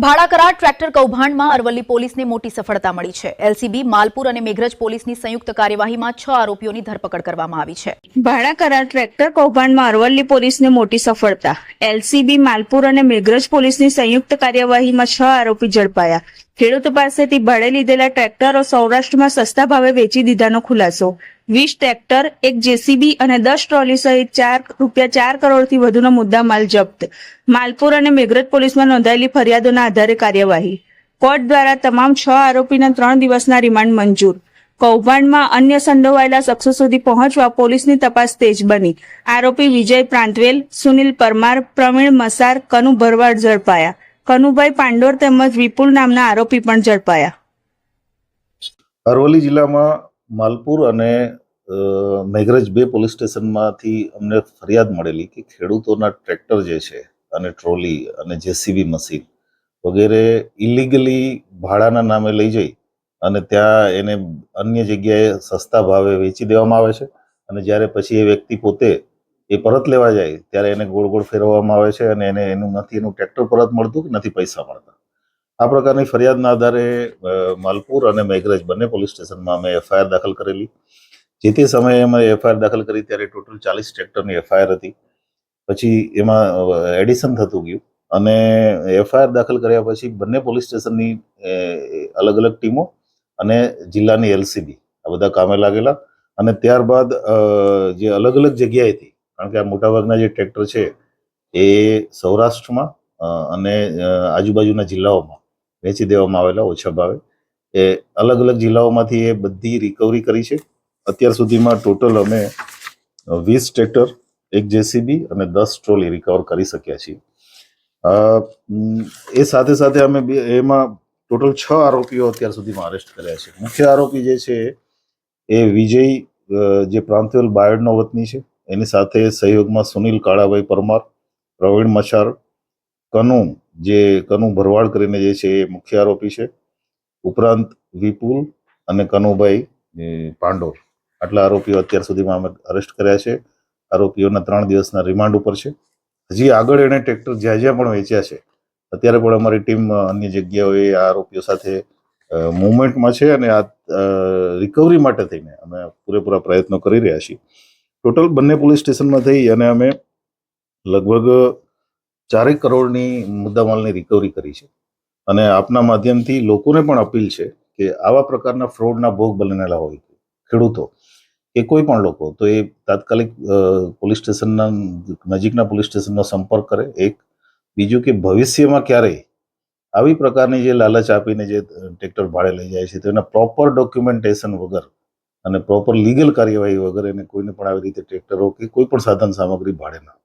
ભાડા કરાર ટ્રેક્ટર કૌભાંડમાં અરવલ્લી પોલીસને મોટી સફળતા મળી છે। એલસીબી, માલપુર અને મેઘરજ પોલીસની સંયુક્ત કાર્યવાહીમાં 6 આરોપીઓની ધરપકડ કરવામાં આવી છે। ભાડા કરાર ટ્રેક્ટર કૌભાંડમાં અરવલ્લી પોલીસને મોટી સફળતા। એલસીબી, માલપુર અને મેઘરજ પોલીસની સંયુક્ત કાર્યવાહીમાં 6 આરોપી ઝડપાયા। ખેડૂતો પાસેથી ભાડે લીધેલા ટ્રેક્ટરો સૌરાષ્ટ્રમાં સસ્તા ભાવે વેચી દીધાનો ખુલાસો। 20 ટ્રેક્ટર, એક જેસીબી અને 10 ટ્રોલી સહિત ₹4 કરોડથી વધુનો મુદ્દામાલ જપ્ત। માલપુર અને મેઘરજ પોલીસમાં નોંધાયેલી ફરિયાદોના આધારે કાર્યવાહી। કોર્ટ દ્વારા તમામ 6 આરોપીના 3 દિવસના રિમાન્ડ મંજૂર। કૌભાંડમાં અન્ય સંડોવાયેલા શખ્સો સુધી પહોંચવા પોલીસની તપાસ તેજ બની। આરોપી વિજય પ્રાંતવેલ, સુનિલ પરમાર, પ્રવીણ મસાર, કનુ ભરવાડ ઝડપાયા। કનુભાઈ પાંડોર તેમજ વિપુલ નામના આરોપી પણ ઝડપાયા। અરવલ્લી જિલ્લામાં માલપુર અને મેઘરજ 2 પોલીસ સ્ટેશનમાંથી અમને ફરિયાદ મળેલી કે ખેડૂતોના ટ્રેક્ટર જે છે અને ટ્રોલી અને જેસીબી મશીન વગેરે ઇલીગલી ભાડાના નામે લઈ જઈ અને ત્યાં એને અન્ય જગ્યાએ સસ્તા ભાવે વેચી દેવામાં આવે છે અને જ્યારે પછી એ વ્યક્તિ પોતે એ પરત લેવા જાય ત્યારે એને ગોળ ગોળ ફેરવવામાં આવે છે અને એનું ટ્રેક્ટર પરત મળતું કે નથી પૈસા મળતા। આ પ્રકારની ફરિયાદના આધારે માલપુર અને મેઘરજ બંને પોલીસ સ્ટેશનમાં અમે એફઆઈઆર દાખલ કરેલી। જે તે સમયે અમે એફઆઈઆર દાખલ કરી ત્યારે ટોટલ 40 ટ્રેક્ટરની એફઆઈઆર હતી। પછી એમાં એડિશન થતું ગયું અને એફઆઈઆર દાખલ કર્યા પછી બંને પોલીસ સ્ટેશનની અલગ અલગ ટીમો અને જિલ્લાની એલસીબી આ બધા કામે લાગેલા અને ત્યારબાદ જે અલગ અલગ જગ્યાએથી, કારણ કે આ મોટાભાગના જે ટ્રેક્ટર છે એ સૌરાષ્ટ્રમાં અને આજુબાજુના જિલ્લાઓમાં વેચી દેવામાં આવેલા ઓછા ભાવે। એ અલગ અલગ જિલ્લાઓમાંથી એ બધી રિકવરી કરી છે। અત્યાર સુધીમાં ટોટલ અમે 20 ટ્રેક્ટર, એક જેસીબી અને 10 ટ્રોલી રિકવર કરી શક્યા છીએ। એ સાથે સાથે અમે એમાં ટોટલ 6 આરોપીઓ અત્યાર સુધીમાં અરેસ્ટ કર્યા છે। મુખ્ય આરોપી જે છે એ વિજય જે પ્રાંતવેલ બાયડનો વતની છે, એની સાથે સહયોગમાં સુનિલ કાળાભાઈ પરમાર, પ્રવીણ મચાર, કનુ ભરવાડ કરીને જે છે એ મુખ્ય આરોપી છે। ઉપરાંત વિપુલ અને કનુભાઈ પાંડોર, આટલા આરોપીઓ અત્યાર સુધીમાં અમે અરેસ્ટ કર્યા છે। આરોપીઓના 3 દિવસના રિમાન્ડ ઉપર છે। હજી આગળ એને ટ્રેક્ટર જ્યાં જ્યાં પણ વેચ્યા છે અત્યારે પણ અમારી ટીમ અન્ય જગ્યાઓએ આ આરોપીઓ સાથે મુવમેન્ટમાં છે અને આ રિકવરી માટે થઈને અમે પૂરેપૂરા પ્રયત્નો કરી રહ્યા છીએ। ટોટલ બંને પોલીસ સ્ટેશનમાં થઈ અને અમે લગભગ 4 કરોડની મુદ્દામાલની રિકવરી કરી છે અને આપના માધ્યમથી લોકોને પણ અપીલ છે કે આવા પ્રકારના ફ્રોડના ભોગ બનેલા હોય ખેડૂતો કે કોઈ પણ લોકો તો એ તાત્કાલિક પોલીસ સ્ટેશનના નજીકના પોલીસ સ્ટેશનનો સંપર્ક કરે। એક બીજું કે ભવિષ્યમાં ક્યારેય આવી પ્રકારની જે લાલચ આપીને જે ટ્રેક્ટર ભાડે લઈ જાય છે તો એના પ્રોપર ડોક્યુમેન્ટેશન વગર અને પ્રોપર લીગલ કાર્યવાહી વગર એને કોઈને પણ આવી રીતે ટ્રેક્ટરો કે કોઈ પણ સાધન સામગ્રી ભાડે ના